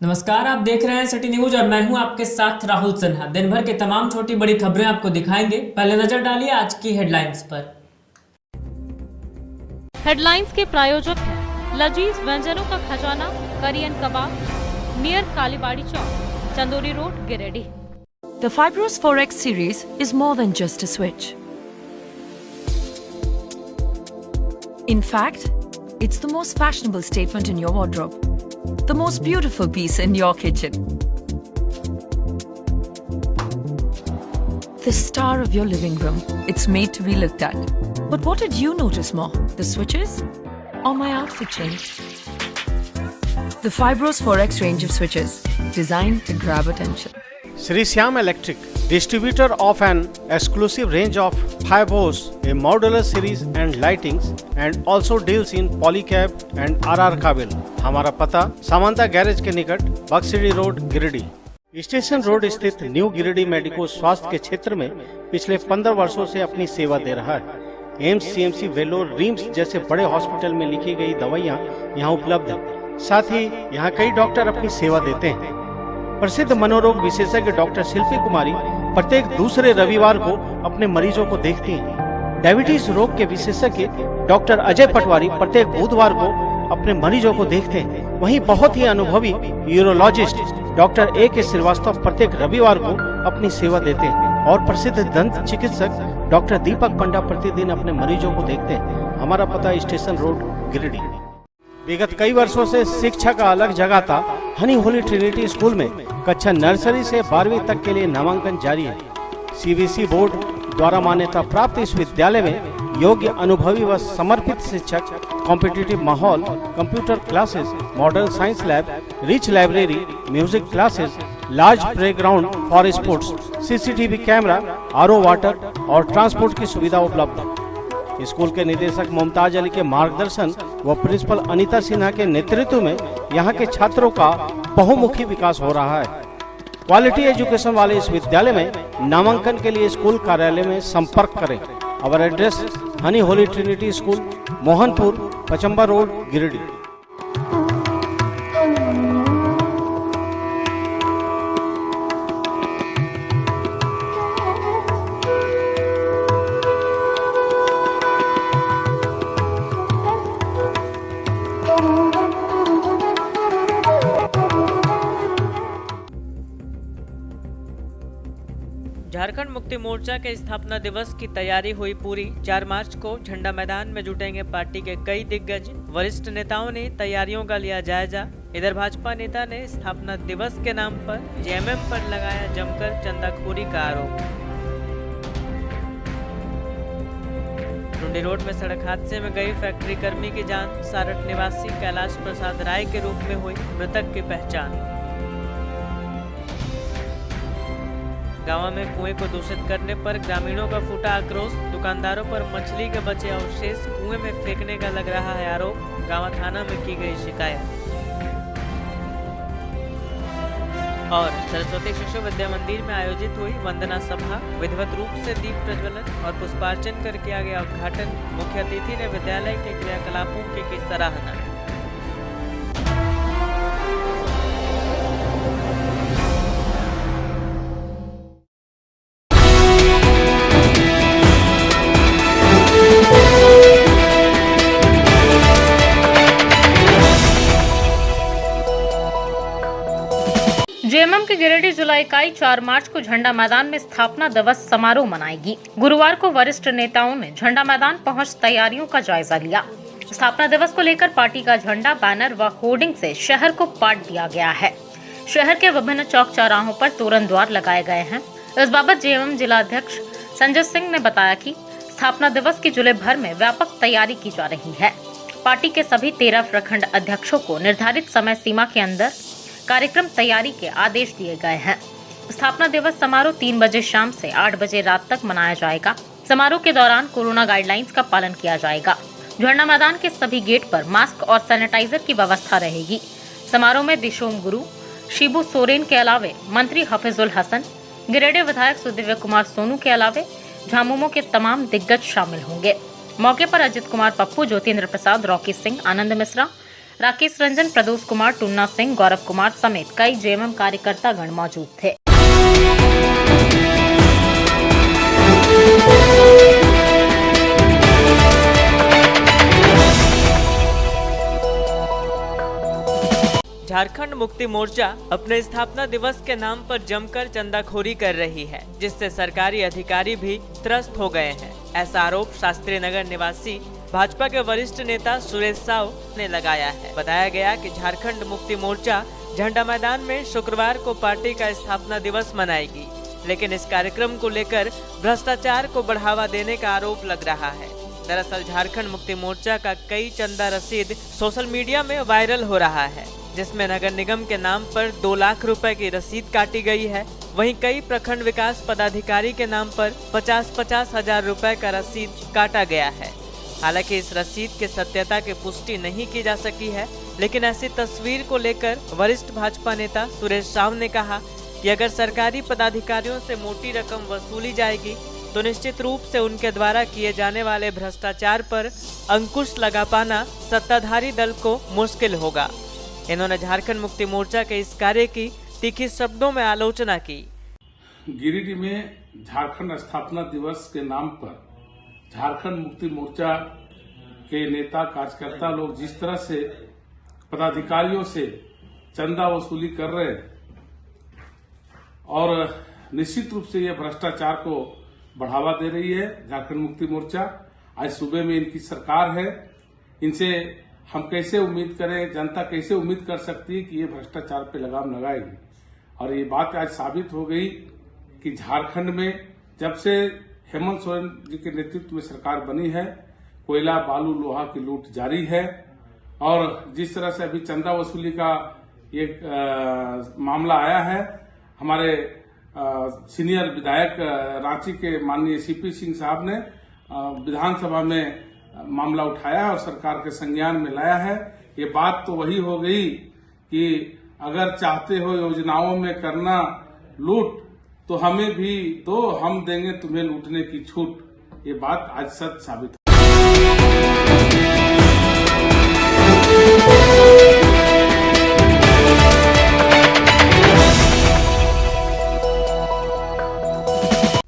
नमस्कार, आप देख रहे हैं सिटी न्यूज और मैं हूं आपके साथ राहुल सिन्हा। दिन भर के तमाम छोटी बड़ी खबरें आपको दिखाएंगे। पहले नजर डालिए आज की हेडलाइंस पर। हेडलाइंस के प्रायोजक हैं लजीज व्यंजनों का खजाना करियन कबाब नियर कालीबाड़ी चौक, Chandori road, Giridih. The Fibros 4X series is more than just a switch. In fact, it's the most fashionable statement in your wardrobe. The most beautiful piece in your kitchen. The star of your living room. It's made to be looked at. But what did you notice more? The switches? Or my outfit change? The Fibros 4X range of switches. Designed to grab attention. Sri Syam Electric, distributor of an exclusive range of Fibros, a modular series and lightings, and also deals in polycab and RR Kabil. हमारा पता Samanta garage के निकट बक्सड़ी road, Giridih. Station road स्थित new Giridih medico स्वास्थ्य के क्षेत्र में पिछले 15 वर्षों से अपनी सेवा दे रहा है। एम्स, सीएमसी, वेलोर, रिम्स जैसे बड़े हॉस्पिटल में लिखी गई दवाइयाँ यहाँ उपलब्ध है। साथ ही यहाँ कई डॉक्टर अपनी सेवा देते हैं। प्रसिद्ध मनोरोग विशेषज्ञ डॉक्टर शिल्पी कुमारी प्रत्येक दूसरे रविवार को अपने मरीजों को देखती हैं। डायबिटीज रोग के विशेषज्ञ डॉक्टर अजय पटवारी प्रत्येक बुधवार को अपने मरीजों को देखते हैं। वहीं बहुत ही अनुभवी यूरोलॉजिस्ट डॉक्टर A.K. श्रीवास्तव प्रत्येक रविवार को अपनी सेवा देते हैं और प्रसिद्ध दंत चिकित्सक डॉक्टर दीपक पंडा प्रतिदिन अपने मरीजों को देखते हैं। हमारा पता स्टेशन रोड, गिरिडीह। विगत कई वर्षों से शिक्षा का अलग जगाता हनी होली ट्रिनिटी स्कूल में कक्षा नर्सरी से 12वीं तक के लिए नामांकन जारी है। CBSE बोर्ड द्वारा मान्यता प्राप्त इस विद्यालय में योग्य, अनुभवी व समर्पित शिक्षक, कॉम्पिटिटिव माहौल, computer classes, modern science lab, rich library, music classes, large playground for sports, CCTV camera, RO water और ट्रांसपोर्ट की सुविधा उपलब्ध है। स्कूल के निदेशक मुमताज अली के मार्गदर्शन व प्रिंसिपल अनीता सिन्हा के नेतृत्व में यहाँ के छात्रों का बहुमुखी विकास हो रहा है। क्वालिटी एजुकेशन वाले इस विद्यालय में नामांकन के लिए स्कूल कार्यालय में संपर्क करें। Our address honey holy trinity school, Mohanpur, Pachamba road, Giridih. Jharkhand Mukti Morcha के स्थापना दिवस की तैयारी हुई पूरी। 4 मार्च को झंडा मैदान में जुटेंगे पार्टी के कई दिग्गज। वरिष्ठ नेताओं ने तैयारियों का लिया जायजा। इधर भाजपा नेता ने स्थापना दिवस के नाम पर JMM पर लगाया जमकर चंदाखोरी का आरोप। टुंडी रोड में सड़क हादसे में गई फैक्ट्री कर्मी की जान। सारठ निवासी कैलाश प्रसाद राय के रूप में हुई मृतक की पहचान। गांव में कुएं को दूषित करने पर ग्रामीणों का फूटा आक्रोश। दुकानदारों पर मछली के बचे अवशेष कुएं में फेंकने का लग रहा है आरोप। गांव थाना में की गई शिकायत। और सरस्वती शिशु विद्या मंदिर में आयोजित हुई वंदना सभा। विधिवत रूप से दीप प्रज्वलन और पुष्पार्चन कर किया गया उद्घाटन। मुख्य अतिथि ने विद्यालय के क्रियाकलापों की सराहना। JMM की गिरिडीह जिला इकाई 4 मार्च को झंडा मैदान में स्थापना दिवस समारोह मनाएगी। गुरुवार को वरिष्ठ नेताओं ने झंडा मैदान पहुंच तैयारियों का जायजा लिया। स्थापना दिवस को लेकर पार्टी का झंडा, बैनर व होर्डिंग से शहर को पाट दिया गया है। शहर के विभिन्न चौक चौराहों पर तोरण द्वार लगाए गए हैं। इस बाबत JMM जिला अध्यक्ष संजय सिंह ने बताया कि स्थापना दिवस की जिले भर में व्यापक तैयारी की जा रही है। पार्टी के सभी 13 प्रखंड अध्यक्षों को निर्धारित समय सीमा के अंदर कार्यक्रम तैयारी के आदेश दिए गए हैं। स्थापना दिवस समारोह 3 बजे शाम से 8 बजे रात तक मनाया जाएगा। समारोह के दौरान कोरोना गाइडलाइंस का पालन किया जाएगा। झंडा मैदान के सभी गेट पर मास्क और सैनिटाइजर की व्यवस्था रहेगी। समारोह में दिशोम गुरु, शिबू सोरेन के अलावे मंत्री हफीजुल हसन, गिरिडीह विधायक सुदिव्य कुमार सोनू के अलावे झामुमो के तमाम दिग्गज शामिल होंगे। मौके पर अजित कुमार पप्पू, ज्योतिन्द्र प्रसाद, रॉकी सिंह, आनंद मिश्रा, राकेश रंजन, प्रदोष कुमार, टुन्ना सिंह, गौरव कुमार समेत कई जेएमएम कार्यकर्तागण मौजूद थे। झारखंड मुक्ति मोर्चा अपने स्थापना दिवस के नाम पर जमकर चंदाखोरी कर रही है, जिससे सरकारी अधिकारी भी त्रस्त हो गए हैं। ऐसा आरोप शास्त्री नगर निवासी भाजपा के वरिष्ठ नेता सुरेश साव ने लगाया है। बताया गया कि झारखंड मुक्ति मोर्चा झंडा मैदान में शुक्रवार को पार्टी का स्थापना दिवस मनाएगी, लेकिन इस कार्यक्रम को लेकर भ्रष्टाचार को बढ़ावा देने का आरोप लग रहा है। दरअसल झारखंड मुक्ति मोर्चा का कई चंदा रसीद सोशल मीडिया में वायरल हो रहा है, जिसमें नगर निगम के नाम पर 2 लाख रुपए की रसीद काटी गई है। वहीं कई प्रखंड विकास पदाधिकारी के नाम पर 50-50 हजार रुपए का रसीद काटा गया है। हालांकि इस रसीद के सत्यता की पुष्टि नहीं की जा सकी है, लेकिन ऐसी तस्वीर को लेकर वरिष्ठ भाजपा नेता सुरेश साव ने कहा कि अगर सरकारी पदाधिकारियों से मोटी रकम वसूली जाएगी तो निश्चित रूप से उनके द्वारा किए जाने वाले भ्रष्टाचार पर अंकुश लगा पाना सत्ताधारी दल को मुश्किल होगा। इन्होंने झारखंड मुक्ति मोर्चा के इस कार्य की तीखी शब्दों में आलोचना की। गिरिडीह में झारखंड स्थापना दिवस के नाम पर झारखंड मुक्ति मोर्चा के नेता कार्यकर्ता लोग जिस तरह से पदाधिकारियों से चंदा वसूली कर रहे हैं और निश्चित रूप से यह भ्रष्टाचार को बढ़ावा दे रही है झारखंड मुक्ति मोर्चा। आज सुबह में इनकी सरकार है, इनसे हम कैसे उम्मीद करें, जनता कैसे उम्मीद कर सकती है कि ये भ्रष्टाचार पे लगाम लगाएगी। और ये बात आज साबित हो गई कि झारखंड में जब से हेमंत सोरेन जी के नेतृत्व में सरकार बनी है, कोयला बालू लोहा की लूट जारी है। और जिस तरह से अभी चंदा वसूली का ये मामला आया है, हमारे सीनियर विधायक रांची के माननीय सीपी सिंह साहब ने विधानसभा में मामला उठाया और सरकार के संज्ञान में लाया है। ये बात तो वही हो गई कि अगर चाहते हो योजनाओं में करना लूट तो हमें भी दो, हम देंगे तुम्हें लूटने की छूट। ये बात आज सच साबित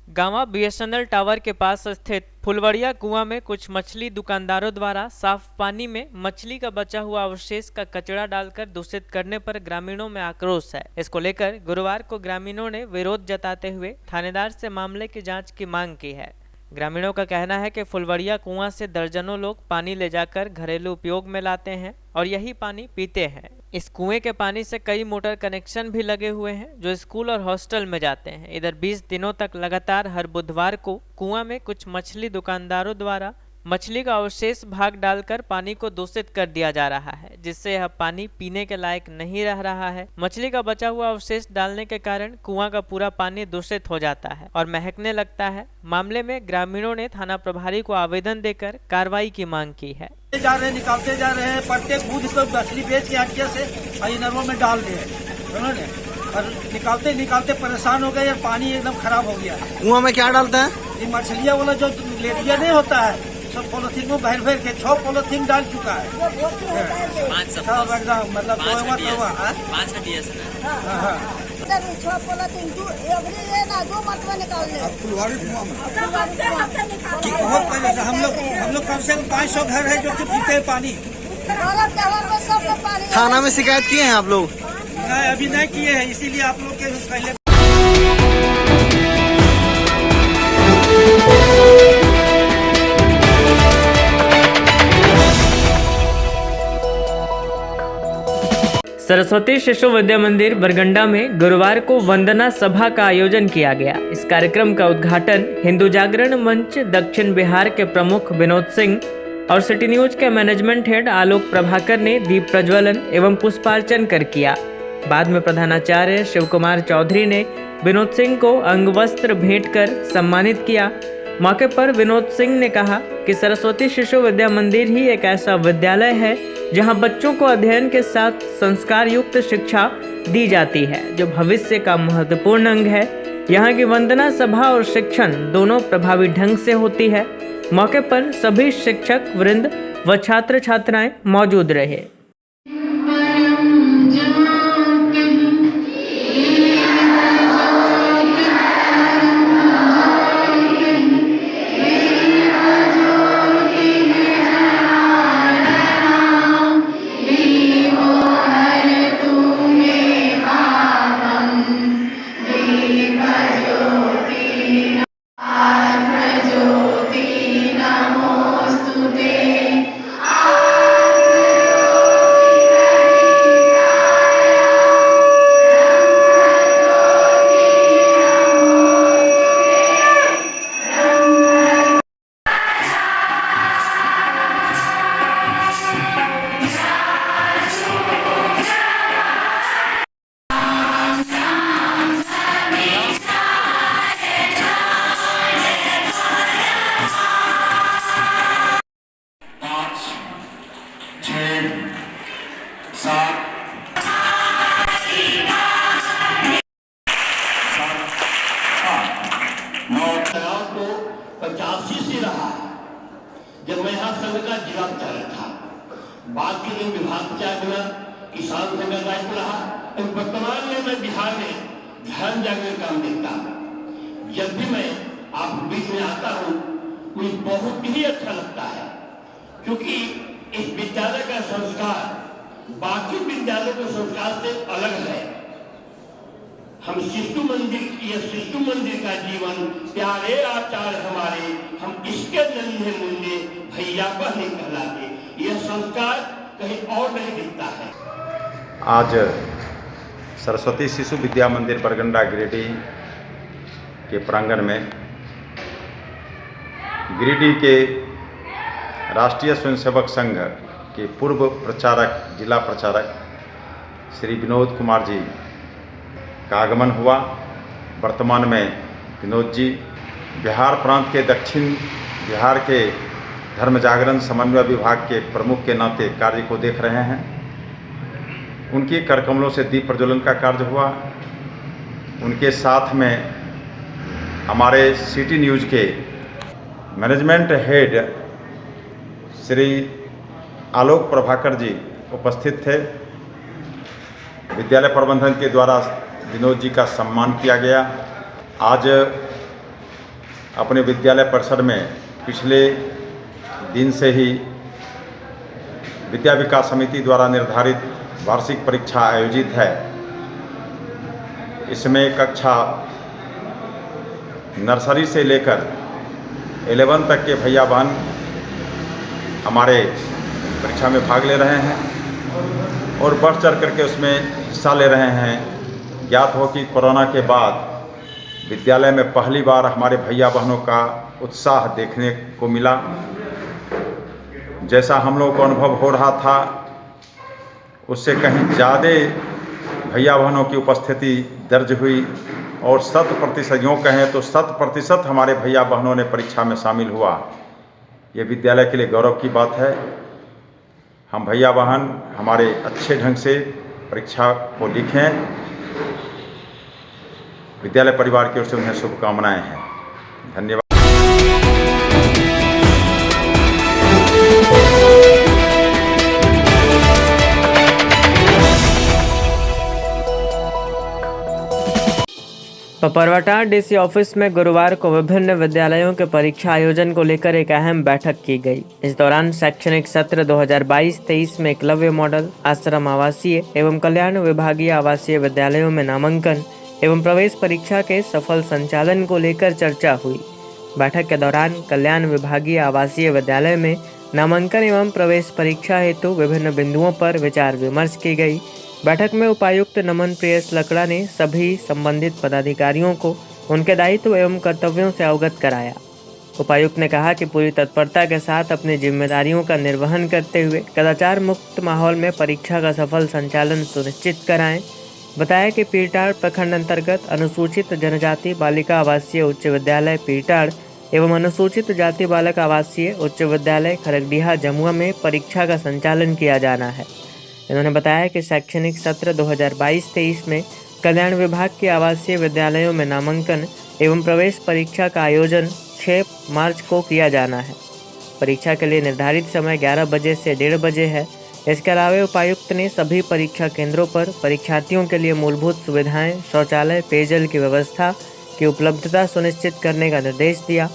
गांवा बीएसएनएल टावर के पास स्थित फुलवड़िया कुआं में कुछ मछली दुकानदारों द्वारा साफ पानी में मछली का बचा हुआ अवशेष का कचरा डालकर दूषित करने पर ग्रामीणों में आक्रोश है। इसको लेकर गुरुवार को ग्रामीणों ने विरोध जताते हुए थानेदार से मामले की जांच की मांग की है। ग्रामीणों का कहना है कि फुलवड़िया कुआं से दर्जनों लोग पानी ले जाकर घरेलू उपयोग में लाते हैं और यही पानी पीते हैं। इस कुएं के पानी से कई मोटर कनेक्शन भी लगे हुए हैं जो स्कूल और हॉस्टल में जाते हैं। इधर 20 दिनों तक लगातार हर बुधवार को कुआं में कुछ मछली दुकानदारों द्वारा मछली का अवशेष भाग डालकर पानी को दूषित कर दिया जा रहा है, जिससे यह पानी पीने के लायक नहीं रह रहा है। मछली का बचा हुआ अवशेष डालने के कारण कुआं का पूरा पानी दूषित हो जाता है और महकने लगता है। मामले में ग्रामीणों ने थाना प्रभारी को आवेदन देकर कार्रवाई की मांग की है। जा रहे निकालते जा रहे हैं, प्रत्येक बूथ को मछली बेच के हटिया से नरवा में डाल दे उन्होंने, और निकालते निकालते परेशान हो गए और पानी एकदम खराब हो गया है। कुआं में क्या डालता है? ये मछलियाँ वाला जो लेरिया नहीं होता है, सब पॉलिथीन में भर भर के 6 पॉलिथीन डाल चुका है। सब एकदम मतलब 5 हटिया से बहुत पहले से हम लोग कम से कम 500 घर है जो पीते हैं पानी। थाना में शिकायत किए हैं आप लोग? नहीं, अभी नहीं किए हैं, इसीलिए आप लोग के पहले सरस्वती शिशु विद्या मंदिर बरगंडा में गुरुवार को वंदना सभा का आयोजन किया गया। इस कार्यक्रम का उद्घाटन हिंदू जागरण मंच दक्षिण बिहार के प्रमुख विनोद सिंह और सिटी न्यूज के मैनेजमेंट हेड आलोक प्रभाकर ने दीप प्रज्वलन एवं पुष्पार्चन कर किया। बाद में प्रधानाचार्य शिव कुमार चौधरी ने विनोद सिंह को अंगवस्त्र भेंट कर सम्मानित किया। मौके पर विनोद सिंह ने कहा कि सरस्वती शिशु विद्या मंदिर ही एक ऐसा विद्यालय है जहां बच्चों को अध्ययन के साथ संस्कार युक्त शिक्षा दी जाती है, जो भविष्य का महत्वपूर्ण अंग है। यहाँ की वंदना सभा और शिक्षण दोनों प्रभावी ढंग से होती है। मौके पर सभी शिक्षक वृंद व छात्र छात्राएं मौजूद रहे। 85 से रहा है, जब मैं यहाँ संघ का जिला प्रचारक था। बाद के दिन विभाग प्रचार बना, किसान संघ का दायित्व रहा। वर्तमान में मैं बिहार में ध्यान जागरण काम देखता हूँ। जब भी मैं आप बीच में आता हूँ मुझे बहुत ही अच्छा लगता है, क्योंकि इस विद्यालय का संस्कार बाकी विद्यालय के संस्कार से अलग है। हम शिशु मंदिर का जीवन प्यारे आचार्य हमारे, हम इसके नन्हे मुन्ने भैया बहने कहलाते। यह संस्कार कहीं और नहीं दिखता है। आज सरस्वती शिशु विद्या मंदिर बरगंडा गिरिडीह के प्रांगण में गिरिडीह के राष्ट्रीय स्वयंसेवक संघ के पूर्व प्रचारक, जिला प्रचारक श्री विनोद कुमार जी का आगमन हुआ। वर्तमान में विनोद जी बिहार प्रांत के दक्षिण बिहार के धर्म जागरण समन्वय विभाग के प्रमुख के नाते कार्य को देख रहे हैं। उनके करकमलों से दीप प्रज्वलन का कार्य हुआ। उनके साथ में हमारे सिटी न्यूज़ के मैनेजमेंट हेड श्री आलोक प्रभाकर जी उपस्थित थे। विद्यालय प्रबंधन के द्वारा विनोद जी का सम्मान किया गया। आज अपने विद्यालय परिसर में पिछले दिन से ही विद्या विकास समिति द्वारा निर्धारित वार्षिक परीक्षा आयोजित है। इसमें कक्षा नर्सरी से लेकर 11 तक के भैया बहन हमारे परीक्षा में भाग ले रहे हैं और बढ़ चढ़ करके उसमें हिस्सा ले रहे हैं। ज्ञात हो कि कोरोना के बाद विद्यालय में पहली बार हमारे भैया बहनों का उत्साह देखने को मिला। जैसा हम लोगों को अनुभव हो रहा था उससे कहीं ज़्यादा भैया बहनों की उपस्थिति दर्ज हुई और 100% यूँ कहें तो 100% हमारे भैया बहनों ने परीक्षा में शामिल हुआ। ये विद्यालय के लिए गौरव की बात है। हम भैया बहन हमारे अच्छे ढंग से परीक्षा को लिखें। विद्यालय परिवार की ओर से उन्हें शुभकामनाएं हैं। धन्यवाद। पपरवाटा डीसी ऑफिस में गुरुवार को विभिन्न विद्यालयों के परीक्षा आयोजन को लेकर एक अहम बैठक की गई। इस दौरान शैक्षणिक सत्र 2022-23 में एकलव्य मॉडल, आश्रम आवासीय एवं कल्याण विभागीय आवासीय विद्यालयों में नामांकन एवं प्रवेश परीक्षा के सफल संचालन को लेकर चर्चा हुई। बैठक के दौरान कल्याण विभागीय आवासीय विद्यालय में नामांकन एवं प्रवेश परीक्षा हेतु विभिन्न बिंदुओं पर विचार विमर्श की गई। बैठक में उपायुक्त नमन प्रियस लकड़ा ने सभी संबंधित पदाधिकारियों को उनके दायित्व एवं कर्तव्यों से अवगत कराया। उपायुक्त ने कहा कि पूरी तत्परता के साथ अपनी जिम्मेदारियों का निर्वहन करते हुए कदाचार मुक्त माहौल में परीक्षा का सफल संचालन सुनिश्चित कराएं। बताया कि पीरटाड़ प्रखंड अंतर्गत अनुसूचित जनजाति बालिका आवासीय उच्च विद्यालय पीरटाड़ एवं अनुसूचित जाति बालक आवासीय उच्च विद्यालय खरगडीहा जमुआ में परीक्षा का संचालन किया जाना है। इन्होंने बताया कि शैक्षणिक सत्र 2022-23 में कल्याण विभाग के आवासीय विद्यालयों में नामांकन एवं प्रवेश परीक्षा का आयोजन 6 मार्च को किया जाना है। परीक्षा के लिए निर्धारित समय 11 बजे से 1:30 बजे है। इसके अलावा उपायुक्त ने सभी परीक्षा केंद्रों पर परीक्षार्थियों के लिए मूलभूत सुविधाएं, शौचालय, पेयजल की व्यवस्था की उपलब्धता सुनिश्चित करने का निर्देश दिया।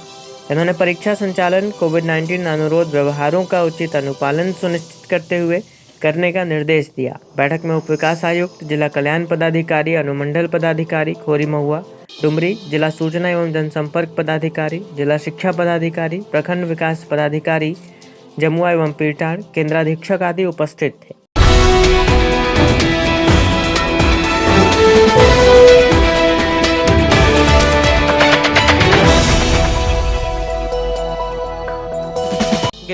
इन्होंने परीक्षा संचालन कोविड-19 अनुरोध व्यवहारों का उचित अनुपालन सुनिश्चित करते हुए करने का निर्देश दिया। बैठक में उप विकास आयुक्त, जिला कल्याण पदाधिकारी, अनुमंडल पदाधिकारी खोरी महुआ डुमरी, जिला सूचना एवं जनसंपर्क पदाधिकारी, जिला शिक्षा पदाधिकारी, प्रखंड विकास पदाधिकारी जमुआ एवं पीरटाड़, केंद्राधीक्षक आदि उपस्थित थे।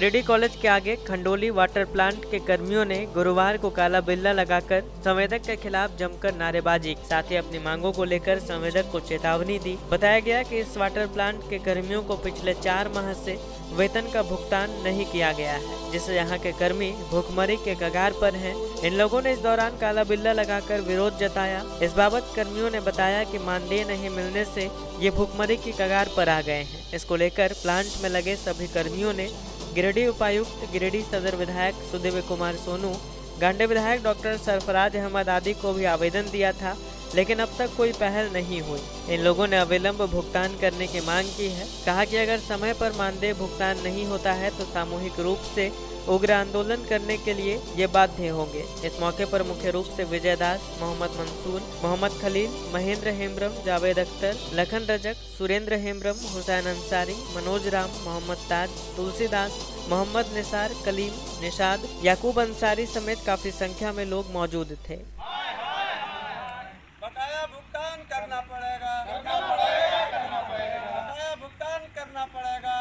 गिरिडीह कॉलेज के आगे खंडोली वाटर प्लांट के कर्मियों ने गुरुवार को काला बिल्ला लगाकर संवेदक के खिलाफ जमकर नारेबाजी, साथ ही अपनी मांगों को लेकर संवेदक को चेतावनी दी। बताया गया कि इस वाटर प्लांट के कर्मियों को पिछले 4 माह से वेतन का भुगतान नहीं किया गया है, जिससे यहाँ के कर्मी भूखमरी के कगार पर हैं। इन लोगों ने इस दौरान काला बिल्ला लगाकर विरोध जताया। इस बाबत कर्मियों ने बताया कि मानदेय नहीं मिलने से ये भूखमरी की कगार पर आ गए हैं। इसको लेकर प्लांट में लगे सभी कर्मियों ने गिरिडीह उपायुक्त, गिरिडीह सदर विधायक सुदेव कुमार सोनू, गांडे विधायक डॉक्टर सरफराज अहमद आदि को भी आवेदन दिया था, लेकिन अब तक कोई पहल नहीं हुई। इन लोगों ने अविलंब भुगतान करने की मांग की है। कहा कि अगर समय पर मानदेय भुगतान नहीं होता है तो सामूहिक रूप से उग्र आंदोलन करने के लिए ये बाध्य होंगे। इस मौके पर मुख्य रूप से विजय दास, मोहम्मद मंसूर, मोहम्मद खलील, महेंद्र हेम्ब्रम, जावेद अख्तर, लखन रजक, सुरेंद्र हेम्ब्रम, हुसैन अंसारी, मनोज राम, मोहम्मद ताज, तुलसीदास, मोहम्मद निसार, कलीम, निशाद, याकूब अंसारी समेत काफी संख्या में लोग मौजूद थे। बकाया भुगतान करना पड़ेगा, बकाया भुगतान करना पड़ेगा।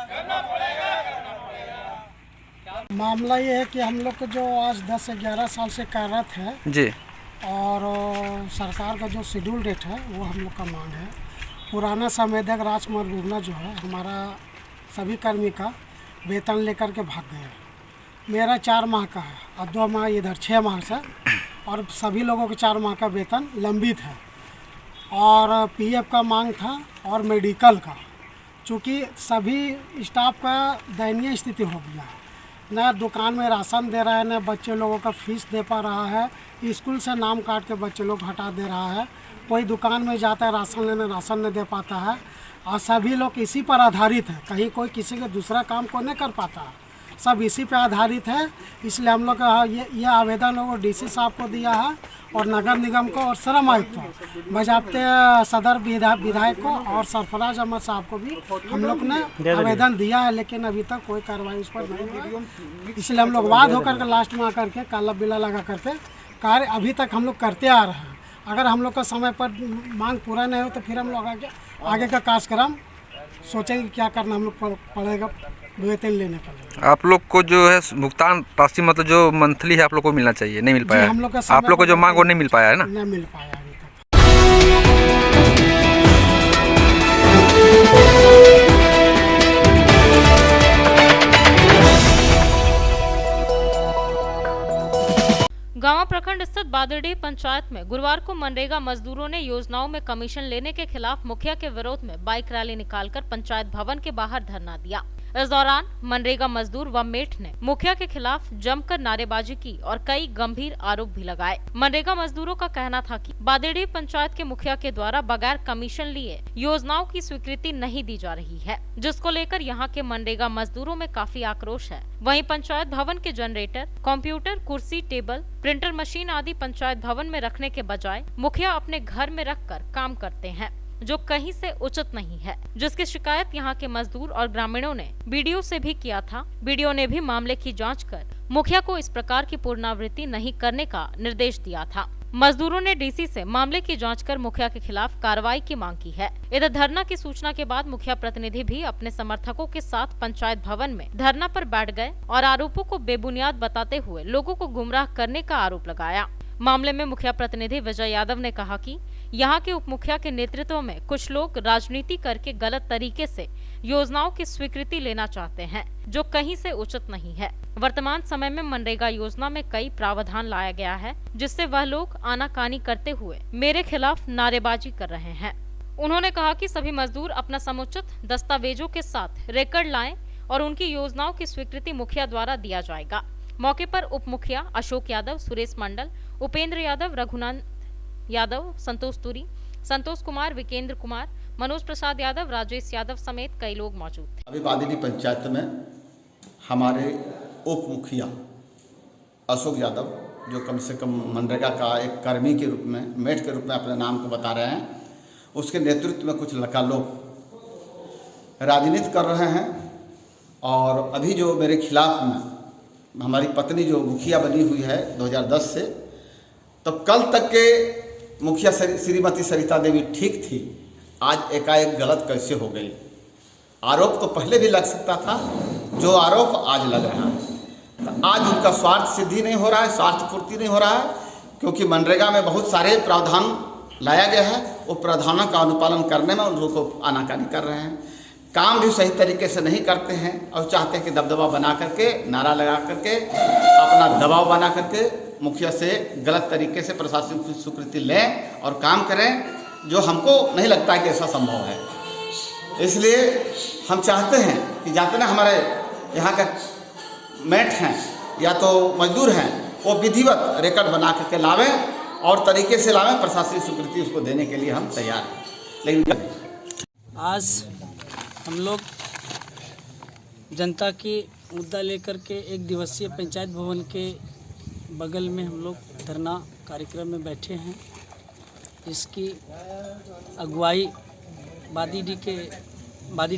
मामला ये है कि हम लोग को जो आज 10 से 11 साल से कार्यरत है जी, और सरकार का जो शेड्यूल रेट है वो हम लोग का मांग है। पुराना संवेदक राजकुमार बुबना जो है हमारा सभी कर्मी का वेतन लेकर के भाग गए। मेरा 4 माह का है और 2 माह इधर 6 माह से, और सभी लोगों के 4 माह का वेतन लंबित है। और पीएफ का मांग था और मेडिकल का, चूँकि सभी स्टाफ का दयनीय स्थिति हो गया है। न दुकान में राशन दे रहा है, न बच्चे लोगों का फीस दे पा रहा है। स्कूल से नाम काट के बच्चे लोग हटा दे रहा है। कोई दुकान में जाता है राशन लेने, राशन नहीं दे पाता है। और सभी लोग इसी पर आधारित है, कहीं कोई किसी के दूसरा काम को नहीं कर पाता है, सब इसी पे आधारित है। इसलिए हम लोग का ये आवेदन लोगों डीसी साहब को दिया है और नगर निगम को और श्रम आयुक्त को, बजाबते सदर विधायक को और सरफराज अहमद साहब को भी हम लोग ने आवेदन दिया है, लेकिन अभी तक कोई कार्रवाई उस पर नहीं हुई। इसलिए हम लोग वाद होकर के लास्ट में आकर के काला बिल्ला लगा करके कार्य अभी तक हम लोग करते आ रहे हैं। अगर हम लोग का समय पर मांग पूरा नहीं हो तो फिर हम लोग आगे का कार्यक्रम सोचेंगे क्या करना हम लोग पड़ेगा वेतन लेने के लिए। आप लोग को जो है भुगतान राशि मतलब जो मंथली है आप लोग को मिलना चाहिए, नहीं मिल पाया। हम लोग आप लोग को जो मांग वो नहीं मिल पाया है ना, नहीं मिल पाया अभी तक। गांव प्रखंड स्थित बादरडीह पंचायत में गुरुवार को मनरेगा मजदूरों ने योजनाओं में कमीशन लेने के खिलाफ मुखिया के विरोध में बाइक रैली निकालकर पंचायत भवन के बाहर धरना दिया। इस दौरान मनरेगा मजदूर व मेट ने मुखिया के खिलाफ जमकर नारेबाजी की और कई गंभीर आरोप भी लगाए। मनरेगा मजदूरों का कहना था कि बादरडीह पंचायत के मुखिया के द्वारा बगैर कमीशन लिए योजनाओं की स्वीकृति नहीं दी जा रही है, जिसको लेकर यहाँ के मनरेगा मजदूरों में काफी आक्रोश है। वहीं पंचायत भवन के जनरेटर, कंप्यूटर, कुर्सी, टेबल, प्रिंटर मशीन आदि पंचायत भवन में रखने के बजाय मुखिया अपने घर में रखकर काम करते हैं, जो कहीं से उचित नहीं है, जिसकी शिकायत यहाँ के मजदूर और ग्रामीणों ने बीडीओ से भी किया था। बीडीओ ने भी मामले की जांच कर मुखिया को इस प्रकार की पुनरावृत्ति नहीं करने का निर्देश दिया था। मजदूरों ने डीसी से मामले की जांच कर मुखिया के खिलाफ कार्रवाई की मांग की है। इधर धरना की सूचना के बाद मुखिया प्रतिनिधि भी अपने समर्थकों के साथ पंचायत भवन में धरना पर बैठ गए और आरोपों को बेबुनियाद बताते हुए लोगों को गुमराह करने का आरोप लगाया। मामले में मुखिया प्रतिनिधि विजय यादव ने कहा कि यहाँ के उप मुखिया के नेतृत्व में कुछ लोग राजनीति करके गलत तरीके से योजनाओं की स्वीकृति लेना चाहते हैं, जो कहीं से उचित नहीं है। वर्तमान समय में मनरेगा योजना में कई प्रावधान लाया गया है, जिससे वह लोग आनाकानी करते हुए मेरे खिलाफ नारेबाजी कर रहे हैं। उन्होंने कहा कि सभी मजदूर अपना समुचित दस्तावेजों के साथ रिकॉर्ड लाएं और उनकी योजनाओं की स्वीकृति मुखिया द्वारा दिया जाएगा। मौके पर उप मुखिया अशोक यादव, सुरेश मंडल, उपेंद्र यादव, रघुनाथ यादव, संतोष तुरी, संतोष कुमार, विकेंद्र कुमार, मनोज प्रसाद यादव, राजेश यादव समेत कई लोग मौजूद थे। अभी बादरडीह पंचायत में हमारे उप मुखिया अशोक यादव, जो कम से कम मनरेगा का एक कर्मी के रूप में, मेट के रूप में अपने नाम को बता रहे हैं, उसके नेतृत्व में कुछ लड़का लोग राजनीति कर रहे हैं। और अभी जो मेरे खिलाफ में हमारी पत्नी जो मुखिया बनी हुई है 2010 से, तो कल तक के मुखिया श्रीमती सरिता देवी ठीक थी, आज एकाएक गलत कैसे हो गई। आरोप तो पहले भी लग सकता था, जो आरोप आज लग रहा है, तो आज उनका स्वार्थ सिद्धि नहीं हो रहा है, स्वार्थ पूर्ति नहीं हो रहा है, क्योंकि मनरेगा में बहुत सारे प्रावधान लाया गया है, वो प्रावधानों का अनुपालन करने में उन लोगों को आनाकानी कर रहे हैं, काम भी सही तरीके से नहीं करते हैं और चाहते हैं कि दबदबा बना करके, नारा लगा करके, अपना दबाव बना करके मुखिया से गलत तरीके से प्रशासनिक स्वीकृति लें और काम करें, जो हमको नहीं लगता कि ऐसा संभव है। इसलिए हम चाहते हैं कि जितने हमारे यहाँ का मेट हैं या तो मजदूर हैं, वो विधिवत रिकॉर्ड बना करके लावें और तरीके से लावें, प्रशासनिक स्वीकृति उसको देने के लिए हम तैयार हैं। लेकिन आज हम लोग जनता की मुद्दा लेकर के एक दिवसीय पंचायत भवन के बगल में हम लोग धरना कार्यक्रम में बैठे हैं, जिसकी अगुवाई बादीडी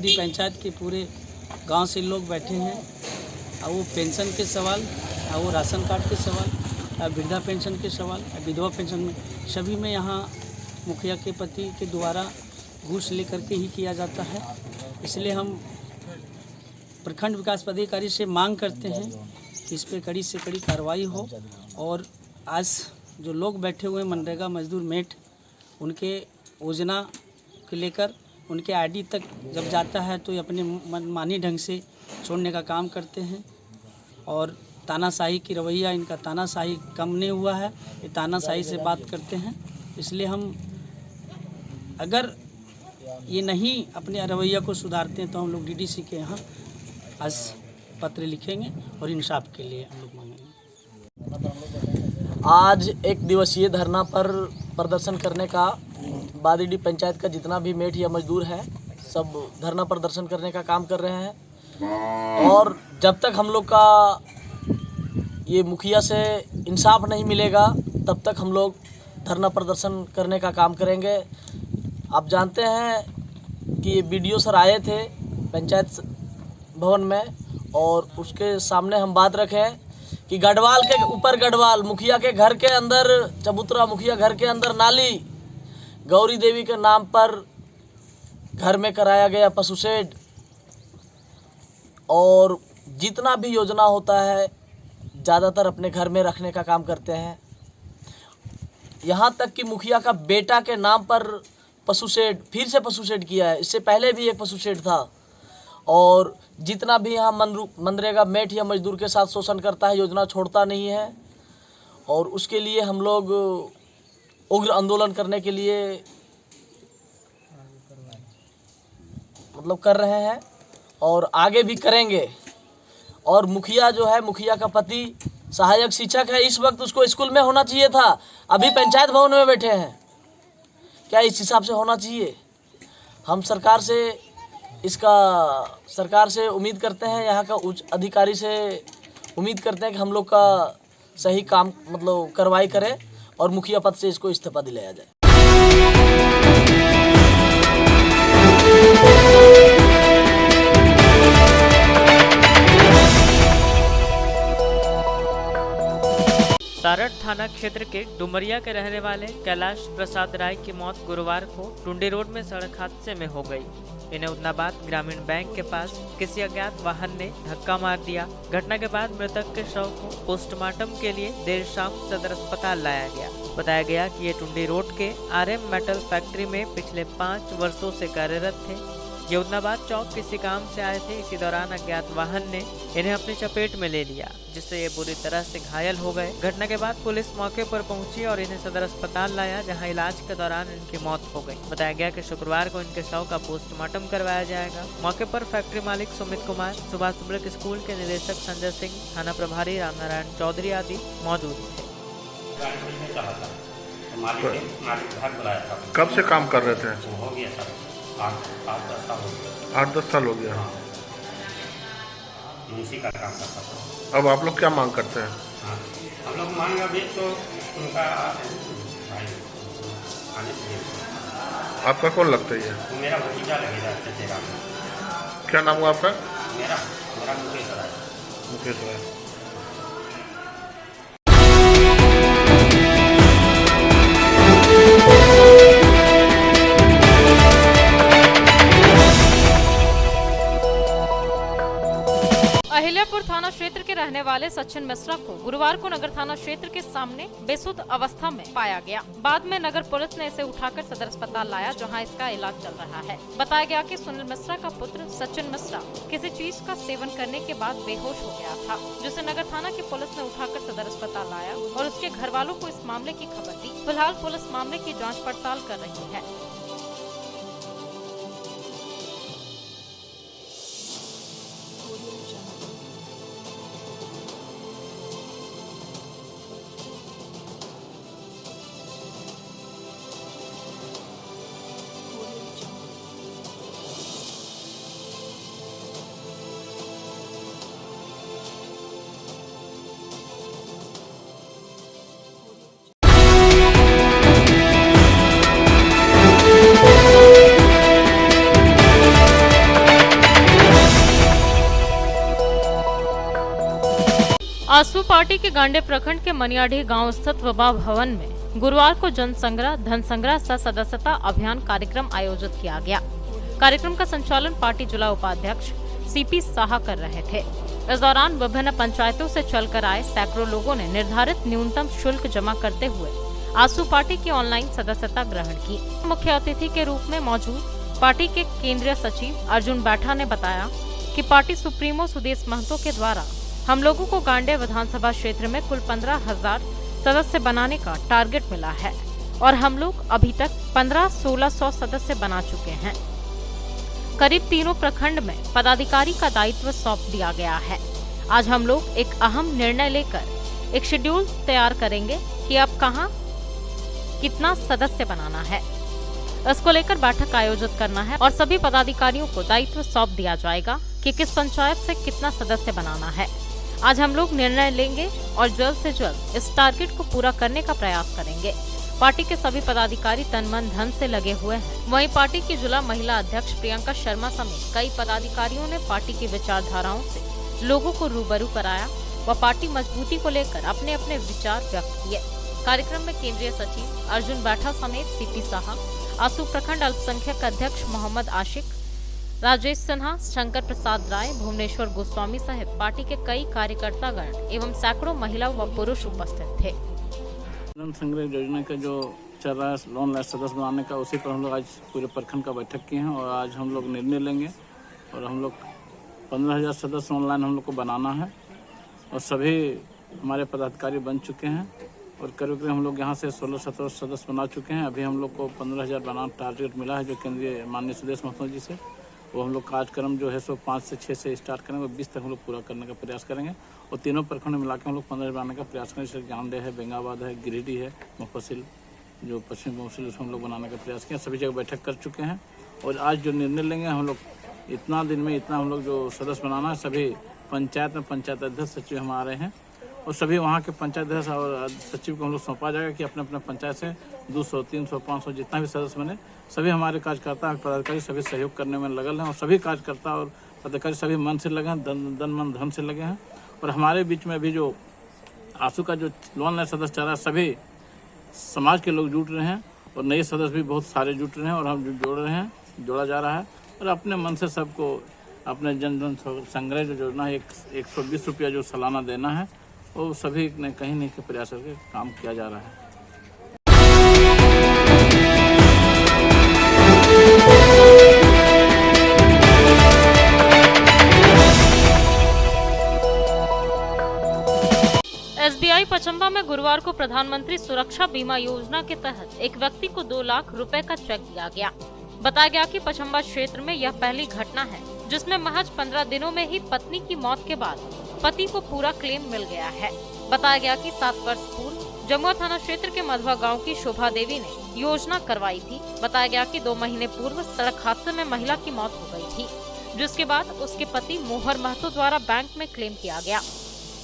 पंचायत के पूरे गांव से लोग बैठे हैं। और वो पेंशन के सवाल, और वो राशन कार्ड के सवाल, और वृद्धा पेंशन के सवाल, और विधवा पेंशन में सभी में यहाँ मुखिया के पति के द्वारा घूस लेकर के ही किया जाता है। इसलिए हम प्रखंड विकास पदाधिकारी से मांग करते हैं कि इस पर कड़ी से कड़ी कार्रवाई हो। और आज जो लोग बैठे हुए मनरेगा मजदूर मेट, उनके योजना के लेकर उनके आईडी तक जब जाता है तो ये अपने मनमानी ढंग से छोड़ने का काम करते हैं। और तानाशाही की रवैया, इनका तानाशाही कम नहीं हुआ है, ये तानाशाही से बात करते हैं। इसलिए हम अगर ये नहीं अपने रवैया को सुधारते हैं तो हम लोग डीडीसी के यहाँ आज पत्र लिखेंगे और इंसाफ के लिए हम लोग मांगेंगे। आज एक दिवसीय धरना पर प्रदर्शन करने का बादीडी पंचायत का जितना भी मेट या मजदूर है, सब धरना प्रदर्शन करने का काम कर रहे हैं। और जब तक हम लोग का ये मुखिया से इंसाफ नहीं मिलेगा, तब तक हम लोग धरना प्रदर्शन करने का काम करेंगे। आप जानते हैं कि बीडीओ सर आए थे पंचायत भवन में, और उसके सामने हम बात रखें कि गढ़वाल के ऊपर गढ़वाल, मुखिया के घर के अंदर, चबूतरा मुखिया घर के अंदर नाली, गौरी देवी के नाम पर घर में कराया गया पशु शेड, और जितना भी योजना होता है ज़्यादातर अपने घर में रखने का काम करते हैं। यहाँ तक कि मुखिया का बेटा के नाम पर पशु शेड, फिर से पशु शेड किया है। इससे पहले भी एक पशु शेड था। और जितना भी यहाँ मनरेगा मेट या मजदूर के साथ शोषण करता है, योजना छोड़ता नहीं है। और उसके लिए हम लोग उग्र आंदोलन करने के लिए मतलब कर रहे हैं और आगे भी करेंगे। और मुखिया जो है, मुखिया का पति सहायक शिक्षक है, इस वक्त उसको स्कूल में होना चाहिए था, अभी पंचायत भवन में बैठे हैं। क्या इस हिसाब से होना चाहिए? हम सरकार से उम्मीद करते हैं, यहाँ का उच्च अधिकारी से उम्मीद करते हैं कि हम लोग का सही काम मतलब कार्रवाई करें और मुखिया पद से इसको इस्तीफा दिलाया जाए। सारठ थाना क्षेत्र के डुमरिया के रहने वाले कैलाश प्रसाद राय की मौत गुरुवार को टुंडी रोड में सड़क हादसे में हो गई। इन्हें उदनाबाद ग्रामीण बैंक के पास किसी अज्ञात वाहन ने धक्का मार दिया। घटना के बाद मृतक के शव को पोस्टमार्टम के लिए देर शाम सदर अस्पताल लाया गया। बताया गया कि ये टुंडी रोड के RM मेटल फैक्ट्री में पिछले 5 वर्षों से कार्यरत थे। ये उदनाबाद चौक किसी काम से आए थे। इसी दौरान अज्ञात वाहन ने इन्हें अपनी चपेट में ले लिया, जिससे ये बुरी तरह से घायल हो गए। घटना के बाद पुलिस मौके पर पहुंची और इन्हें सदर अस्पताल लाया, जहां इलाज के दौरान इनकी मौत हो गई। बताया गया कि शुक्रवार को इनके शव का पोस्टमार्टम करवाया जाएगा। मौके पर फैक्ट्री मालिक सुमित कुमार, सुभाष पब्लिक स्कूल के निदेशक संजय सिंह, थाना प्रभारी रामनारायण चौधरी आदि मौजूद थे। कब से काम कर रहे थे? हो गया सर 8-10 साल हो गया। इसी का काम करता था। अब आप लोग क्या मांग करते हैं? हम लोग मांग अभी तो उनका भाई आने चाहिए। आपका कौन लगता है ये? मेरा भतीजा लगेगा। क्या नाम हुआ आपका? मेरा मुकेश राय। मुकेश राय। थाना क्षेत्र के रहने वाले सचिन मिश्रा को गुरुवार को नगर थाना क्षेत्र के सामने बेसुध अवस्था में पाया गया। बाद में नगर पुलिस ने इसे उठाकर सदर अस्पताल लाया, जहां इसका इलाज चल रहा है। बताया गया कि सुनील मिश्रा का पुत्र सचिन मिश्रा किसी चीज का सेवन करने के बाद बेहोश हो गया था, जिसे नगर थाना की पुलिस ने उठाकर सदर अस्पताल लाया और उसके घर वालों को इस मामले की खबर दी। फिलहाल पुलिस मामले की जाँच पड़ताल कर रही है। आसू पार्टी के गांडे प्रखंड के मनियाढी गांव स्थित विवाह भवन में गुरुवार को जन संग्रह धन संग्रह सह सदस्यता अभियान कार्यक्रम आयोजित किया गया। कार्यक्रम का संचालन पार्टी जिला उपाध्यक्ष सीपी साहा कर रहे थे। इस दौरान विभिन्न पंचायतों से चलकर आए सैकड़ों लोगों ने निर्धारित न्यूनतम शुल्क जमा करते हुए आसू पार्टी की ऑनलाइन सदस्यता ग्रहण की। मुख्य अतिथि के रूप में मौजूद पार्टी के केंद्रीय सचिव अर्जुन बैठा ने बताया कि पार्टी सुप्रीमो सुदेश महतो के द्वारा हम लोगों को गांडे विधानसभा क्षेत्र में कुल 15,000 सदस्य बनाने का टारगेट मिला है और हम लोग अभी तक 1500-1600 सदस्य बना चुके हैं। करीब तीनों प्रखंड में पदाधिकारी का दायित्व सौंप दिया गया है। आज हम लोग एक अहम निर्णय लेकर एक शेड्यूल तैयार करेंगे कि अब कहां कितना सदस्य बनाना है। इसको लेकर बैठक आयोजित करना है और सभी पदाधिकारियों को दायित्व सौंप दिया जाएगा कि किस पंचायत से कितना सदस्य बनाना है। आज हम लोग निर्णय लेंगे और जल्द से जल्द इस टारगेट को पूरा करने का प्रयास करेंगे। पार्टी के सभी पदाधिकारी तन मन धन से लगे हुए हैं। वहीं पार्टी की जिला महिला अध्यक्ष प्रियंका शर्मा समेत कई पदाधिकारियों ने पार्टी की विचारधाराओं से लोगों को रूबरू कराया व पार्टी मजबूती को लेकर अपने अपने विचार व्यक्त किए। कार्यक्रम में केंद्रीय सचिव अर्जुन बैठा समेत सीपी साहा, आसू प्रखंड अल्पसंख्यक अध्यक्ष मोहम्मद आशिक, राजेश सिन्हा, शंकर प्रसाद राय, भुवनेश्वर गोस्वामी सहित पार्टी के कई कार्यकर्तागण एवं सैकड़ों महिला व पुरुष उपस्थित थे। धन संग्रह योजना का जो चल रहा है लोन लाइफ सदस्य बनाने का, उसी पर हम लोग आज पूरे प्रखंड का बैठक किए हैं और आज हम लोग निर्णय लेंगे और हम लोग 15,000 सदस्य ऑनलाइन हम लोग को बनाना है और सभी हमारे पदाधिकारी बन चुके हैं और करीब हम लोग यहाँ से 16-17 सदस्य बना चुके हैं। अभी हम लोग को 15,000 बनाना टारगेट मिला है जो केंद्रीय माननीय सुदेश महतो जी से। वो हम लोग कार्यक्रम जो है सो 5 से 6 से स्टार्ट करेंगे और 20 तक हम लोग पूरा करने का प्रयास करेंगे और तीनों प्रखंड मिला के हम लोग 15 बनाने का प्रयास करेंगे। जैसे गांडे है, बेंगाबाद है, गिरिडीह है, मुफस्सिल जो पश्चिम मुफस्सिल उसमें हम लोग बनाने का प्रयास किया। सभी जगह बैठक कर चुके हैं और आज जो निर्णय लेंगे हम लोग इतना दिन में इतना हम लोग जो सदस्य बनाना है, सभी पंचायत में पंचायत अध्यक्ष सचिव हम आ रहे हैं और सभी वहाँ के पंचायत अध्यक्ष और सचिव को हम लोग सौंपा जाएगा कि अपने अपने पंचायत से 200, 300, 500 जितना भी सदस्य बने, सभी हमारे कार्यकर्ता पदाधिकारी सभी सहयोग करने में लगल हैं और सभी कार्यकर्ता और पदाधिकारी सभी मन से लगे हैं, तन मन धन से लगे हैं। और हमारे बीच में अभी जो आंसू का जो लोन लाइफ सदस्य चल रहा है, सभी समाज के लोग जुट रहे हैं और नए सदस्य भी बहुत सारे जुट रहे हैं और हम जोड़ रहे हैं, जोड़ा जा रहा है और अपने मन से सबको अपने जन धन संग्रह जो योजना है 120 रुपया जो सालाना देना है, वो सभी ने कहीं नहीं के प्रयास करके काम किया जा रहा है। SBI पचम्बा में गुरुवार को प्रधानमंत्री सुरक्षा बीमा योजना के तहत एक व्यक्ति को 2 लाख रुपए का चेक दिया गया। बताया गया कि पचम्बा क्षेत्र में यह पहली घटना है जिसमें महज 15 दिनों में ही पत्नी की मौत के बाद पति को पूरा क्लेम मिल गया है। बताया गया कि 7 वर्ष पूर्व जमुआ थाना क्षेत्र के मधुआ गांव की शोभा देवी ने योजना करवाई थी। बताया गया कि 2 महीने पूर्व सड़क हादसे में महिला की मौत हो गई थी, जिसके बाद उसके पति मोहर महतो द्वारा बैंक में क्लेम किया गया।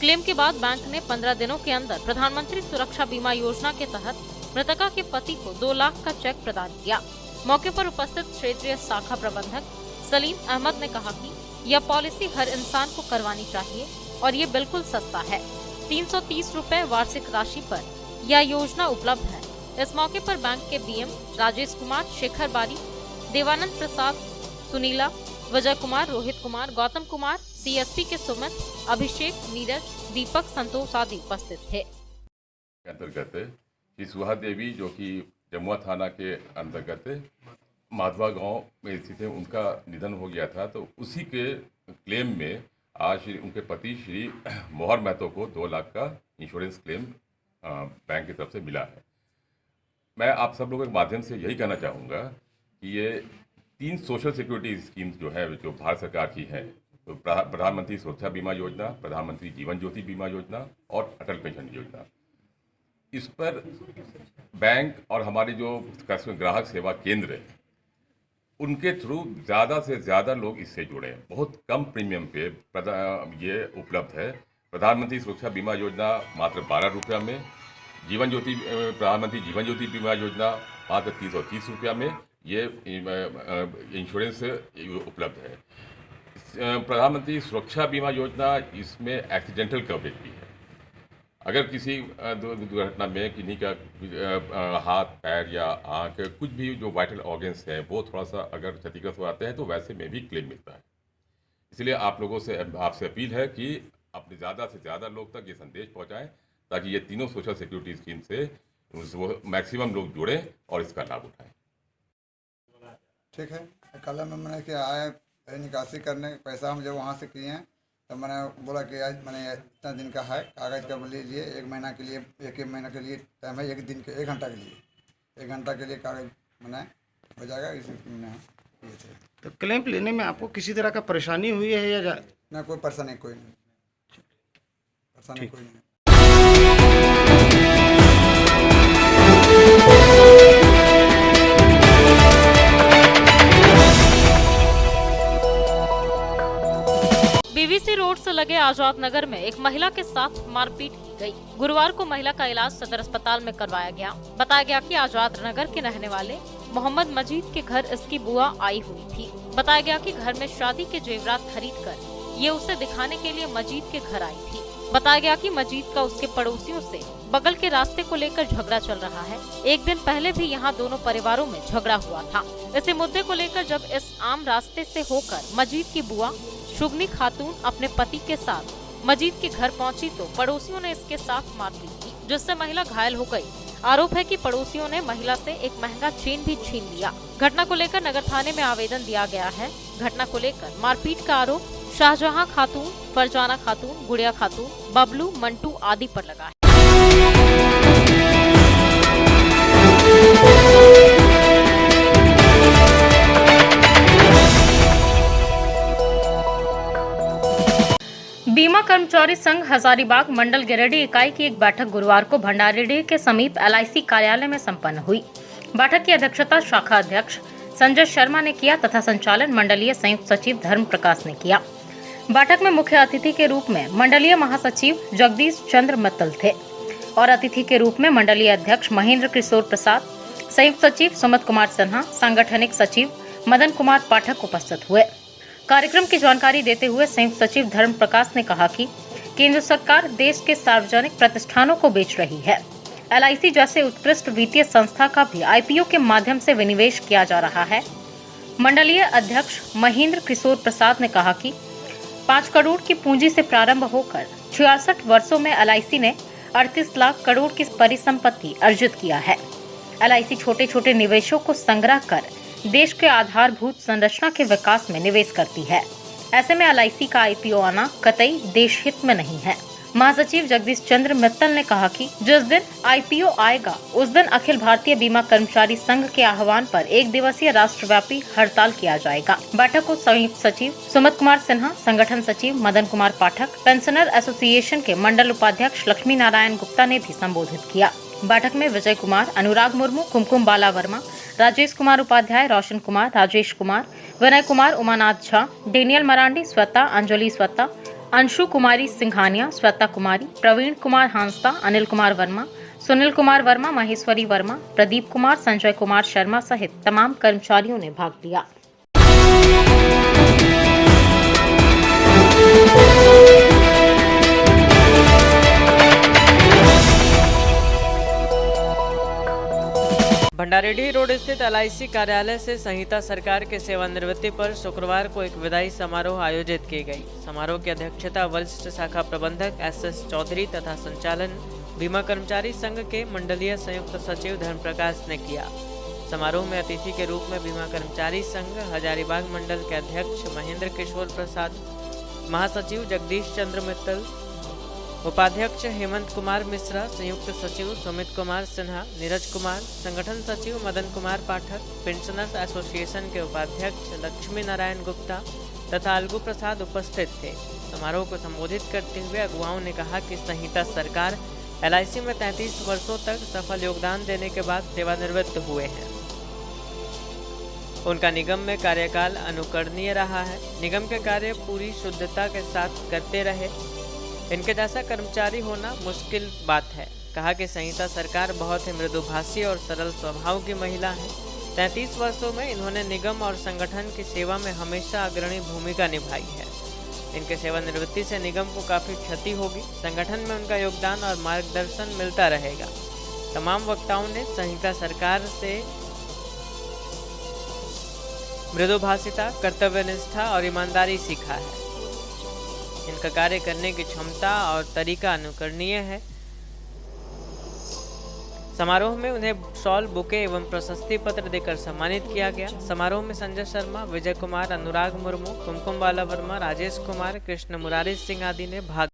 क्लेम के बाद बैंक ने 15 दिनों के अंदर प्रधानमंत्री सुरक्षा बीमा योजना के तहत मृतका के पति को 2 लाख का चेक प्रदान किया। मौके पर उपस्थित क्षेत्रीय शाखा प्रबंधक सलीम अहमद ने कहा कि यह पॉलिसी हर इंसान को करवानी चाहिए और ये बिल्कुल सस्ता है। 330 रुपए वार्षिक राशि पर यह योजना उपलब्ध है। इस मौके पर बैंक के बीएम राजेश कुमार, शेखर बारी, देवानंद प्रसाद, सुनीला, विजय कुमार, रोहित कुमार, गौतम कुमार सीएसपी के सुमित, अभिषेक, नीरज, दीपक, संतोष आदि उपस्थित थे। अंतर्गत श्री सुहा देवी जो कि जमुआ थाना के अंतर्गत माधवा गांव में स्थित है, उनका निधन हो गया था। तो उसी के क्लेम में आज उनके पति श्री मोहर महतो को 2 लाख का इंश्योरेंस क्लेम बैंक की तरफ से मिला है। मैं आप सब लोगों के माध्यम से यही कहना चाहूँगा कि ये 3 सोशल सिक्योरिटी स्कीम्स जो है, जो भारत सरकार की हैं, तो प्रधानमंत्री सुरक्षा बीमा योजना, प्रधानमंत्री जीवन ज्योति बीमा योजना और अटल पेंशन योजना, इस पर बैंक और हमारे जो ग्राहक सेवा केंद्र है, उनके थ्रू ज़्यादा से ज़्यादा लोग इससे जुड़े हैं। बहुत कम प्रीमियम पे ये उपलब्ध है। प्रधानमंत्री सुरक्षा बीमा योजना मात्र 12 रुपया में, जीवन ज्योति प्रधानमंत्री जीवन ज्योति बीमा योजना मात्र 330 रुपया में ये इंश्योरेंस उपलब्ध है। प्रधानमंत्री सुरक्षा बीमा योजना, इसमें एक्सीडेंटल कवरेज भी है। अगर किसी दुर्घटना में किन्हीं का हाथ, पैर या आँख, कुछ भी जो वाइटल ऑर्गन्स हैं वो थोड़ा सा अगर क्षतिग्रस्त हो जाते हैं तो वैसे में भी क्लेम मिलता है। इसलिए आप लोगों से आपसे अपील है कि अपने ज़्यादा से ज़्यादा लोग तक ये संदेश पहुंचाएं ताकि ये तीनों सोशल सिक्योरिटी स्कीम से मैक्सिमम लोग जुड़ें और इसका लाभ उठाएं। ठीक है, कल में मैंने कि आए निकासी करने पैसा हम जब वहाँ से किए हैं तो मैंने बोला कि आज मैंने इतना दिन का है, कागज़ का लीजिए, 1 महीना के लिए, 1 महीना के लिए टाइम है, 1 दिन के 1 घंटा के लिए, 1 घंटा के लिए कागज़ मैंने हो जाएगा। इसी मैंने किए थे। तो क्लेम लेने में आपको किसी तरह का परेशानी हुई है या ना? कोई परेशानी कोई नहीं, परेशानी कोई नहीं। बीवीसी रोड से लगे आजाद नगर में एक महिला के साथ मारपीट की गई। गुरुवार को महिला का इलाज सदर अस्पताल में करवाया गया। बताया गया कि आजाद नगर के रहने वाले मोहम्मद मजीद के घर इसकी बुआ आई हुई थी। बताया गया कि घर में शादी के जेवरात खरीदकर ये उसे दिखाने के लिए मजीद के घर आई थी। बताया गया कि मजीद का उसके पड़ोसियों से बगल के रास्ते को लेकर झगड़ा चल रहा है। एक दिन पहले भी यहाँ दोनों परिवारों में झगड़ा हुआ था। इसी मुद्दे को लेकर जब इस आम रास्ते से होकर मजीद की बुआ शुगनी खातून अपने पति के साथ मजीद के घर पहुंची तो पड़ोसियों ने इसके साथ मारपीट की, जिससे महिला घायल हो गई। आरोप है कि पड़ोसियों ने महिला से एक महंगा चेन भी छीन लिया। घटना को लेकर नगर थाने में आवेदन दिया गया है। घटना को लेकर मारपीट का आरोप शाहजहां खातून, फरजाना खातून, गुड़िया खातून, बबलू, मंटू आदि पर लगा है। बीमा कर्मचारी संघ हजारीबाग मंडल गिरिडीह इकाई की एक बैठक गुरुवार को भंडारीडीह के समीप LIC कार्यालय में संपन्न हुई। बैठक की अध्यक्षता शाखा अध्यक्ष संजय शर्मा ने किया तथा संचालन मंडलीय संयुक्त सचिव धर्म प्रकाश ने किया। बैठक में मुख्य अतिथि के रूप में मंडलीय महासचिव जगदीश चंद्र मित्तल थे और अतिथि के रूप में मंडलीय अध्यक्ष महेंद्र किशोर प्रसाद, संयुक्त सचिव सुमित कुमार सिन्हा, सांगठनिक सचिव मदन कुमार पाठक उपस्थित हुए। कार्यक्रम की जानकारी देते हुए संयुक्त सचिव धर्म प्रकाश ने कहा कि केंद्र सरकार देश के सार्वजनिक प्रतिष्ठानों को बेच रही है। LIC जैसे उत्कृष्ट वित्तीय संस्था का भी IPO के माध्यम से विनिवेश किया जा रहा है। मंडलीय अध्यक्ष महेंद्र किशोर प्रसाद ने कहा कि 5 करोड़ की पूंजी से प्रारंभ होकर 66 वर्षों में LIC ने 38 लाख करोड़ की परिसंपत्ति अर्जित किया है। LIC छोटे छोटे निवेशों को संग्रह कर देश के आधारभूत संरचना के विकास में निवेश करती है। ऐसे में LIC का IPO आना कतई देश हित में नहीं है। महासचिव जगदीश चंद्र मित्तल ने कहा कि जिस दिन IPO आएगा उस दिन अखिल भारतीय बीमा कर्मचारी संघ के आह्वान पर 1 दिवसीय राष्ट्रव्यापी हड़ताल किया जाएगा। बैठक को संयुक्त सचिव सुमित कुमार सिन्हा, संगठन सचिव मदन कुमार पाठक, पेंशनर एसोसिएशन के मंडल उपाध्यक्ष लक्ष्मी नारायण गुप्ता ने भी संबोधित किया। बैठक में विजय कुमार, अनुराग मुर्मू, कुमकुम बाला वर्मा, राजेश कुमार उपाध्याय, रोशन कुमार, राजेश कुमार, विनय कुमार, उमानाथ झा, डेनियल मरांडी, श्वेता, अंजलि श्वेता, अंशु कुमारी सिंघानिया, श्वेता कुमारी, प्रवीण कुमार हांसदा, अनिल कुमार वर्मा, सुनील कुमार वर्मा, महेश्वरी वर्मा, प्रदीप कुमार, संजय कुमार शर्मा सहित तमाम कर्मचारियों ने भाग लिया। भंडारेडी रोड स्थित LIC कार्यालय से संहिता सरकार के सेवानिवृत्ति पर शुक्रवार को एक विदाई समारोह आयोजित की गई। समारोह की अध्यक्षता वरिष्ठ शाखा प्रबंधक SS चौधरी तथा संचालन बीमा कर्मचारी संघ के मंडलीय संयुक्त सचिव धर्मप्रकाश ने किया। समारोह में अतिथि के रूप में बीमा कर्मचारी संघ हजारीबाग मंडल के अध्यक्ष महेंद्र किशोर प्रसाद, महासचिव जगदीश चंद्र मित्तल, उपाध्यक्ष हेमंत कुमार मिश्रा, संयुक्त सचिव सुमित कुमार सिन्हा, नीरज कुमार, संगठन सचिव मदन कुमार पाठक, पेंशनर्स एसोसिएशन के उपाध्यक्ष लक्ष्मी नारायण गुप्ता तथा अलगू प्रसाद उपस्थित थे। समारोह को संबोधित करते हुए अगुवाओं ने कहा कि संहिता सरकार LIC में 33 वर्षों तक सफल योगदान देने के बाद सेवानिवृत्त हुए हैं। उनका निगम में कार्यकाल अनुकरणीय रहा है। निगम के कार्य पूरी शुद्धता के साथ करते रहे। इनके जैसा कर्मचारी होना मुश्किल बात है। कहा कि संहिता सरकार बहुत ही मृदुभाषी और सरल स्वभाव की महिला है। 33 वर्षों में इन्होंने निगम और संगठन की सेवा में हमेशा अग्रणी भूमिका निभाई है। इनके सेवानिवृत्ति से निगम को काफ़ी क्षति होगी। संगठन में उनका योगदान और मार्गदर्शन मिलता रहेगा। तमाम वक्ताओं ने संहिता सरकार से मृदुभाषिता, कर्तव्यनिष्ठा और ईमानदारी सीखा है। इनका कार्य करने की क्षमता और तरीका अनुकरणीय है। समारोह में उन्हें शॉल, बुके एवं प्रशस्ति पत्र देकर सम्मानित किया गया। समारोह में संजय शर्मा, विजय कुमार, अनुराग मुर्मू, कुमकुम बाला वर्मा, राजेश कुमार, कृष्ण मुरारी सिंह आदि ने भाग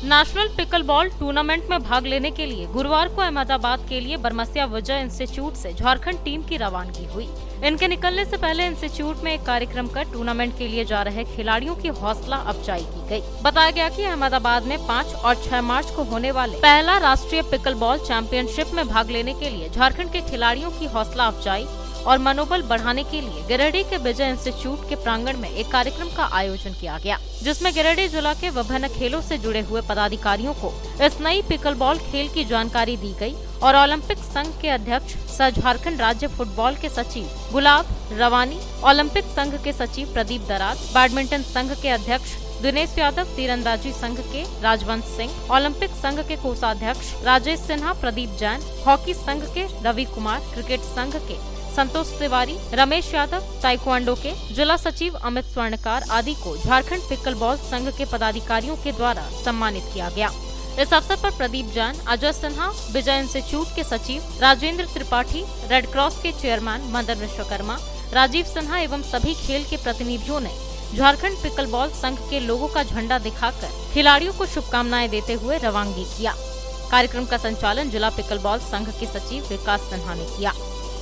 नेशनल पिकलबॉल टूर्नामेंट में भाग लेने के लिए गुरुवार को अहमदाबाद के लिए बरमसिया विजय इंस्टीट्यूट से झारखंड टीम की रवानगी हुई। इनके निकलने से पहले इंस्टीट्यूट में एक कार्यक्रम कर टूर्नामेंट के लिए जा रहे खिलाड़ियों की हौसला अफजाई की गई। बताया गया कि अहमदाबाद में 5 और 6 मार्च को होने वाले पहला राष्ट्रीय पिकलबॉल चैंपियनशिप में भाग लेने के लिए झारखंड के खिलाड़ियों की हौसला अफजाई और मनोबल बढ़ाने के लिए गिरिडीह के विजय इंस्टीट्यूट के प्रांगण में एक कार्यक्रम का आयोजन किया गया, जिसमें गिरिडीह जिला के विभिन्न खेलों से जुड़े हुए पदाधिकारियों को इस नई पिकलबॉल खेल की जानकारी दी गई और ओलंपिक संघ के अध्यक्ष सह झारखंड राज्य फुटबॉल के सचिव गुलाब रवानी, ओलंपिक संघ के सचिव प्रदीप दराद, बैडमिंटन संघ के अध्यक्ष दिनेश यादव, तीरंदाजी संघ के राजवंश सिंह, ओलंपिक संघ के कोषाध्यक्ष राजेश सिन्हा, प्रदीप जैन, हॉकी संघ के रवि कुमार, क्रिकेट संघ के संतोष तिवारी, रमेश यादव, ताइक्वांडो के जिला सचिव अमित स्वर्णकार आदि को झारखंड पिकलबॉल संघ के पदाधिकारियों के द्वारा सम्मानित किया गया। इस अवसर पर प्रदीप जैन, अजय सिन्हा, विजय इंस्टीट्यूट के सचिव राजेंद्र त्रिपाठी, रेड क्रॉस के चेयरमैन मदन विश्वकर्मा, राजीव सिन्हा एवं सभी खेल के प्रतिनिधियों ने झारखंड पिकलबॉल संघ के लोगों का झंडा दिखाकर खिलाड़ियों को शुभकामनाएं देते हुए रवानगी किया। कार्यक्रम का संचालन जिला पिकलबॉल संघ के सचिव विकास सिन्हा ने किया।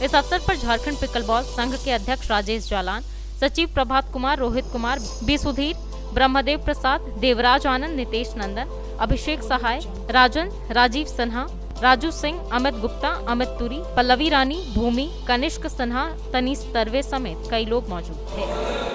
इस अवसर पर झारखंड पिकलबॉल संघ के अध्यक्ष राजेश जालान, सचिव प्रभात कुमार, रोहित कुमार, बी सुधीर, ब्रह्मदेव प्रसाद, देवराज आनंद, नितेश नंदन, अभिषेक सहाय, राजन, राजीव सिन्हा, राजू सिंह, अमित गुप्ता, अमित तुरी, पल्लवी रानी, भूमि, कनिष्क सिन्हा, तनीश तरवे समेत कई लोग मौजूद थे।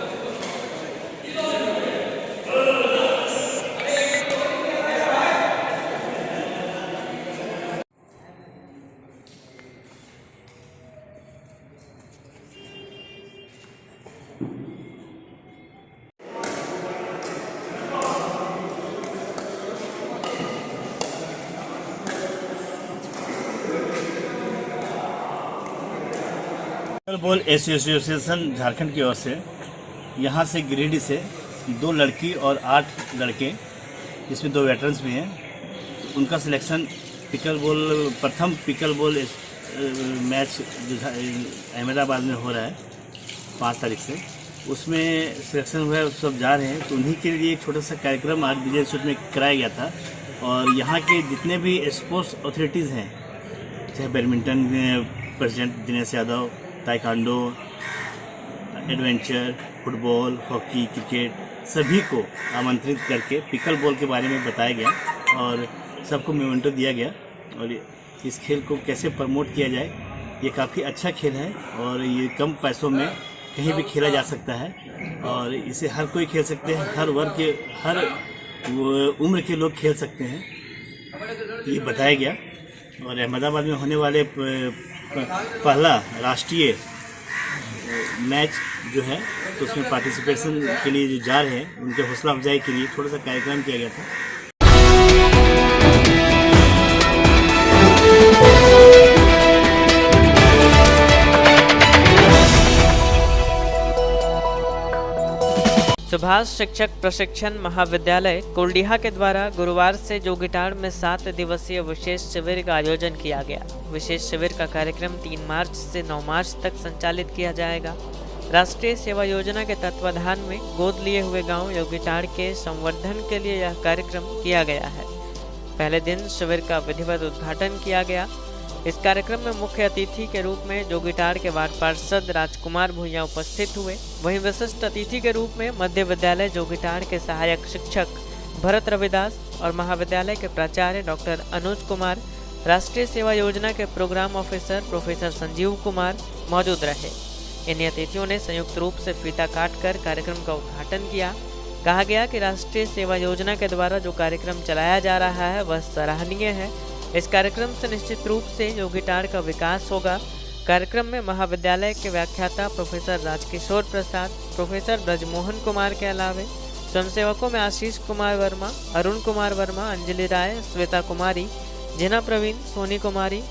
पिकलबॉल एसोसिएशन झारखंड की ओर से यहाँ से गिरिडीह से 2 लड़की और 8 लड़के, जिसमें 2 वेटरन्स भी हैं, उनका सिलेक्शन पिकलबॉल प्रथम पिकलबॉल मैच जो अहमदाबाद में हो रहा है 5 तारीख से, उसमें सिलेक्शन हुआ है। सब जा रहे हैं, तो उन्हीं के लिए एक छोटा सा कार्यक्रम आज विजय इंस्टीट्यूट में कराया गया था। और यहाँ के जितने भी स्पोर्ट्स अथॉरिटीज़ हैं, चाहे badminton president Dinesh Yadav, taekwondo, adventure, football, hockey, cricket, सभी को आमंत्रित करके पिकल बॉल के बारे में बताया गया और सबको मेमेंटो दिया गया। और इस खेल को कैसे प्रमोट किया जाए, ये काफ़ी अच्छा खेल है और ये कम पैसों में कहीं भी खेला जा सकता है और इसे हर कोई खेल सकते हैं, हर वर्ग के, हर उम्र के लोग खेल सकते हैं, ये बताया गया। और अहमदाबाद में होने वाले पहला राष्ट्रीय मैच जो है तो उसमें पार्टिसिपेशन के लिए जो जा रहे हैं उनके हौसला अफजाई के लिए थोड़ा सा कार्यक्रम किया गया था। सुभाष शिक्षक प्रशिक्षण महाविद्यालय कुलडीहा के द्वारा गुरुवार से जोगिटाड़ में 7 दिवसीय विशेष शिविर का आयोजन किया गया। विशेष शिविर का कार्यक्रम 3 मार्च से 9 मार्च तक संचालित किया जाएगा। राष्ट्रीय सेवा योजना के तत्वाधान में गोद लिए हुए गांव जोगिटाड़ के संवर्धन के लिए यह कार्यक्रम किया गया है। पहले दिन शिविर का विधिवत उद्घाटन किया गया। इस कार्यक्रम में मुख्य अतिथि के रूप में जोगिटाड़ के वार्ड पार्षद राजकुमार भुइयां उपस्थित हुए। वहीं विशिष्ट अतिथि के रूप में मध्य विद्यालय जोगिटाड़ के सहायक शिक्षक भरत रविदास और महाविद्यालय के प्राचार्य डॉक्टर अनुज कुमार, राष्ट्रीय सेवा योजना के program officer professor Sanjeev Kumar मौजूद रहे। इन अतिथियों ने संयुक्त रूप से फीता काटकर कार्यक्रम का उद्घाटन किया। कहा गया कि राष्ट्रीय सेवा योजना के द्वारा जो कार्यक्रम चलाया जा रहा है वह सराहनीय है। इस कार्यक्रम से निश्चित रूप से जोगिटाड़ का विकास होगा। कार्यक्रम में महाविद्यालय के व्याख्याता प्रोफेसर राजकिशोर प्रसाद, प्रोफेसर ब्रजमोहन कुमार के अलावे स्वयंसेवकों में आशीष कुमार वर्मा, अरुण कुमार वर्मा, अंजलि राय, श्वेता कुमारी, जिना प्रवीण, सोनी कुमारी,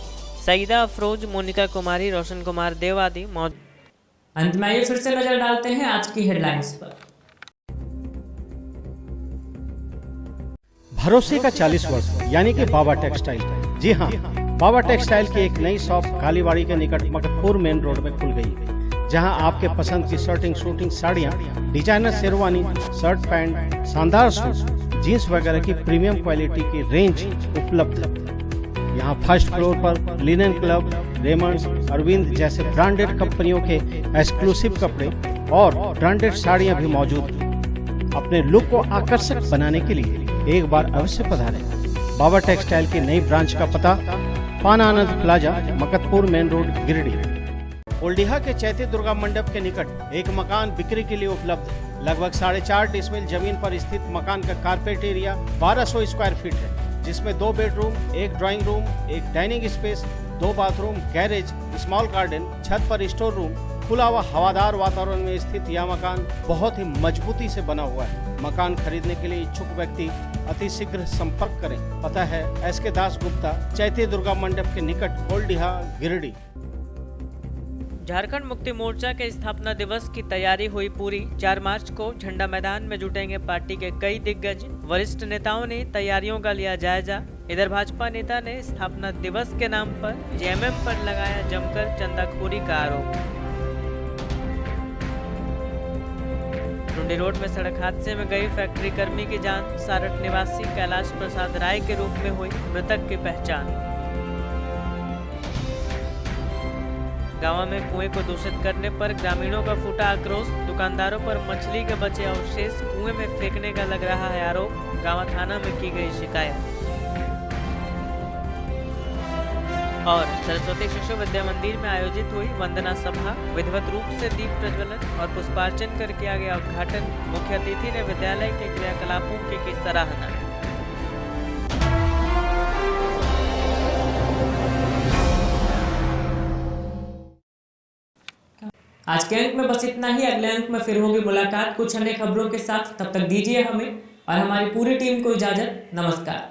सईदा अफरोज, मोनिका कुमारी, रोशन कुमार देव आदि मौजूद। अंत में आइए फिर से नजर डालते हैं आज की हेडलाइंस पर। भरोसे का 40 वर्ष यानी कि बाबा टेक्सटाइल। जी हाँ, बाबा टेक्सटाइल की एक नई शॉप कालीबाड़ी के निकट मकतपुर मेन रोड में खुल गई, जहां आपके पसंद की शर्टिंग शूटिंग साड़ियां, डिजाइनर शेरवानी, शर्ट पैंट, शानदार सूट, जीन्स वगैरह की प्रीमियम क्वालिटी की रेंज उपलब्ध है। यहाँ फर्स्ट फ्लोर पर लिनन क्लब, रेमंड्स, अरविंद जैसे ब्रांडेड कंपनियों के एक्सक्लूसिव कपड़े और ब्रांडेड साड़ियां भी मौजूद हैं। अपने लुक को आकर्षक बनाने के लिए एक बार अवश्य पधारें। बाबा टेक्सटाइल की नई ब्रांच का पता पाना Anand plaza, Maktapur main road, Giridih. Kuldiha के चैती दुर्गा मंडप के निकट एक मकान बिक्री के लिए उपलब्ध है। लगभग 4.5 डिसमिल जमीन पर स्थित मकान का कारपेट एरिया 1200 स्क्वायर फीट है, जिसमें 2 bedroom, 1 drawing room, 1 dining space, 2 bathroom, garage, small garden, छत पर स्टोर रूम, खुला व हवादार वातावरण में स्थित यह मकान बहुत ही मजबूती से बना हुआ है। मकान खरीदने के लिए इच्छुक व्यक्ति अति शीघ्र संपर्क करें। पता है SK दास गुप्ता, चैती दुर्गा मंडप के निकट, कुलडीहा, गिरिडीह। झारखंड मुक्ति मोर्चा के स्थापना दिवस की तैयारी हुई पूरी। 4 मार्च को झंडा मैदान में जुटेंगे पार्टी के कई दिग्गज। वरिष्ठ नेताओं ने तैयारियों का लिया जायजा। इधर भाजपा नेता ने स्थापना दिवस के नाम पर JMM पर लगाया जमकर चंदाखोरी का आरोप। टुंडी रोड में सड़क हादसे में गई फैक्ट्री कर्मी की जान। सारठ निवासी कैलाश प्रसाद राय के रूप में हुई मृतक की पहचान। गांव में कुएं को दूषित करने पर ग्रामीणों का फूटा आक्रोश। दुकानदारों पर मछली के बचे अवशेष कुएं में फेंकने का लग रहा है आरोप। गांव थाना में की गई शिकायत। और सरस्वती शिशु विद्या मंदिर में आयोजित हुई वंदना सभा। विधिवत रूप से दीप प्रज्वलन और पुष्पार्चन कर किया गया उद्घाटन। मुख्य अतिथि ने विद्यालय के क्रियाकलापों की सराहना। आज के अंक में बस इतना ही। अगले अंक में फिर होगी मुलाकात कुछ अन्य खबरों के साथ। तब तक दीजिए हमें और हमारी पूरी टीम को इजाजत। नमस्कार।